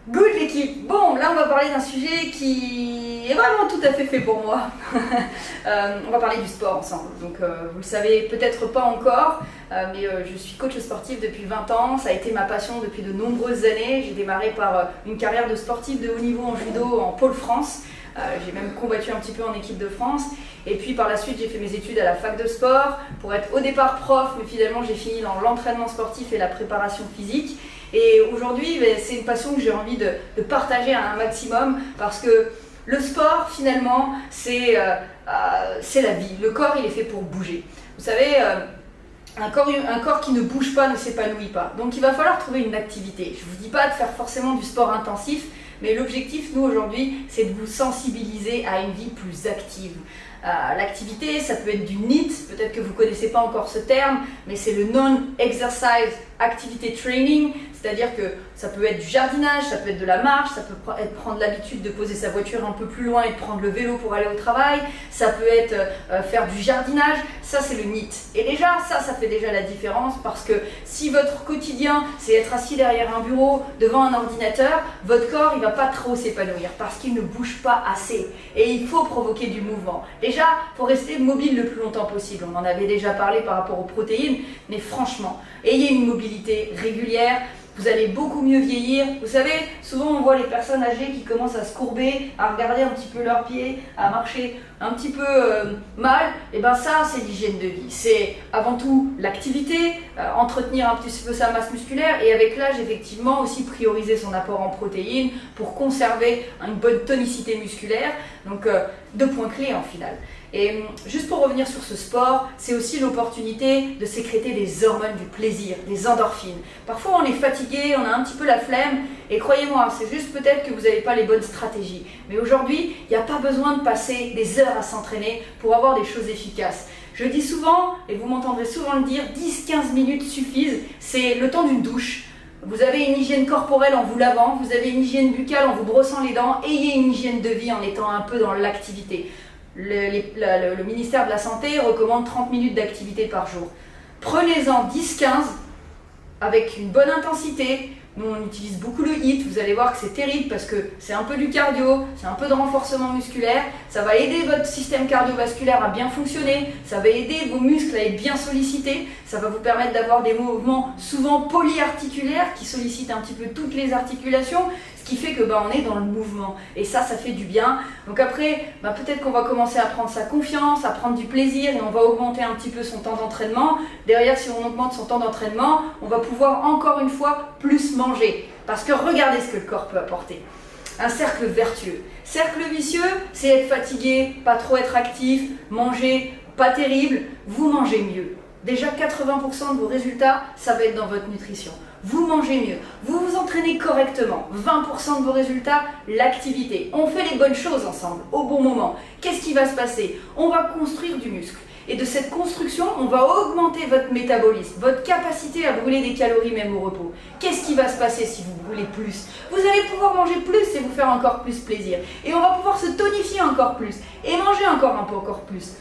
Good l'équipe. Bon, là on va parler d'un sujet qui est vraiment tout à fait pour moi. On va parler du sport ensemble. Donc vous le savez peut-être pas encore, mais je suis coach sportif depuis 20 ans. Ça a été ma passion depuis de nombreuses années. J'ai démarré par une carrière de sportif de haut niveau en judo en pôle France. J'ai même combattu un petit peu en équipe de France. Et puis par la suite, j'ai fait mes études à la fac de sport pour être au départ prof, mais finalement j'ai fini dans l'entraînement sportif et la préparation physique. Et aujourd'hui, c'est une passion que j'ai envie de partager à un maximum parce que le sport, finalement, c'est la vie. Le corps, il est fait pour bouger. Vous savez, un corps qui ne bouge pas ne s'épanouit pas. Donc il va falloir trouver une activité. Je ne vous dis pas de faire forcément du sport intensif, mais l'objectif, nous, aujourd'hui, c'est de vous sensibiliser à une vie plus active. L'activité, ça peut être du NEAT, peut-être que vous ne connaissez pas encore ce terme, mais c'est le Non-Exercise Activity Training, c'est-à-dire que ça peut être du jardinage, ça peut être de la marche, ça peut être prendre l'habitude de poser sa voiture un peu plus loin et de prendre le vélo pour aller au travail, ça peut être faire du jardinage, ça c'est le NEAT. Et déjà, ça fait déjà la différence parce que si votre quotidien c'est être assis derrière un bureau, devant un ordinateur, votre corps il va pas trop s'épanouir parce qu'il ne bouge pas assez et il faut provoquer du mouvement. Déjà, il faut rester mobile le plus longtemps possible, on en avait déjà parlé par rapport aux protéines, mais franchement, ayez une mobilité régulière. Vous allez beaucoup mieux vieillir. Vous savez, souvent on voit les personnes âgées qui commencent à se courber, à regarder un petit peu leurs pieds, à marcher un petit peu mal. Et bien ça, c'est l'hygiène de vie. C'est avant tout l'activité, entretenir un petit peu sa masse musculaire et avec l'âge, effectivement, aussi prioriser son apport en protéines pour conserver une bonne tonicité musculaire. Donc, deux points clés en finale. Et juste pour revenir sur ce sport, c'est aussi l'opportunité de sécréter des hormones du plaisir, des endorphines. Parfois on est fatigué, on a un petit peu la flemme et croyez-moi, c'est juste peut-être que vous n'avez pas les bonnes stratégies. Mais aujourd'hui, il n'y a pas besoin de passer des heures à s'entraîner pour avoir des choses efficaces. Je dis souvent, et vous m'entendrez souvent le dire, 10-15 minutes suffisent, c'est le temps d'une douche. Vous avez une hygiène corporelle en vous lavant, vous avez une hygiène buccale en vous brossant les dents, ayez une hygiène de vie en étant un peu dans l'activité. Le ministère de la Santé recommande 30 minutes d'activité par jour. Prenez-en 10-15 avec une bonne intensité. Nous, on utilise beaucoup le HIIT. Vous allez voir que c'est terrible parce que c'est un peu du cardio, c'est un peu de renforcement musculaire. Ça va aider votre système cardiovasculaire à bien fonctionner. Ça va aider vos muscles à être bien sollicités. Ça va vous permettre d'avoir des mouvements souvent polyarticulaires qui sollicitent un petit peu toutes les articulations. Ce qui fait que on est dans le mouvement et ça fait du bien. Donc après, peut-être qu'on va commencer à prendre sa confiance, à prendre du plaisir et on va augmenter un petit peu son temps d'entraînement. Derrière, si on augmente son temps d'entraînement, on va pouvoir encore une fois plus manger. Parce que regardez ce que le corps peut apporter. Un cercle vertueux. Cercle vicieux, c'est être fatigué, pas trop être actif, manger pas terrible, vous mangez mieux. Déjà 80% de vos résultats, ça va être dans votre nutrition. Vous mangez mieux, vous vous entraînez correctement, 20% de vos résultats, l'activité. On fait les bonnes choses ensemble, au bon moment. Qu'est-ce qui va se passer? On va construire du muscle. Et de cette construction, on va augmenter votre métabolisme, votre capacité à brûler des calories même au repos. Qu'est-ce qui va se passer si vous brûlez plus? Vous allez pouvoir manger plus et vous faire encore plus plaisir. Et on va pouvoir se tonifier encore plus et manger encore plus.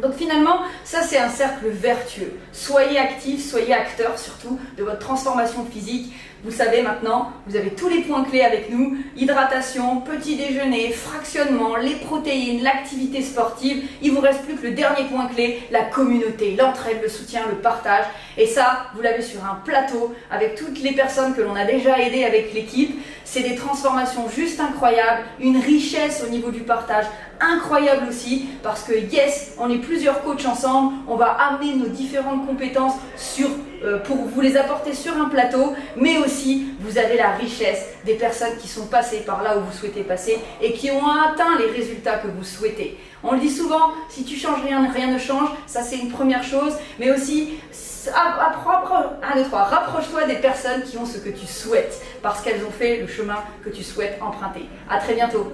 Donc finalement, ça c'est un cercle vertueux. Soyez actifs, soyez acteurs surtout de votre transformation physique. Vous savez maintenant, vous avez tous les points clés avec nous. Hydratation, petit déjeuner, fractionnement, les protéines, l'activité sportive. Il vous reste plus que le dernier point clé, la communauté, l'entraide, le soutien, le partage. Et ça, vous l'avez sur un plateau avec toutes les personnes que l'on a déjà aidées avec l'équipe. C'est des transformations juste incroyables, une richesse au niveau du partage incroyable aussi parce que yes, on est plusieurs coachs ensemble, on va amener nos différentes compétences pour vous les apporter sur un plateau, mais aussi vous avez la richesse des personnes qui sont passées par là où vous souhaitez passer et qui ont atteint les résultats que vous souhaitez. On le dit souvent, si tu changes rien, rien ne change, ça c'est une première chose, mais aussi rapproche-toi des personnes qui ont ce que tu souhaites parce qu'elles ont fait le chemin que tu souhaites emprunter. À très bientôt.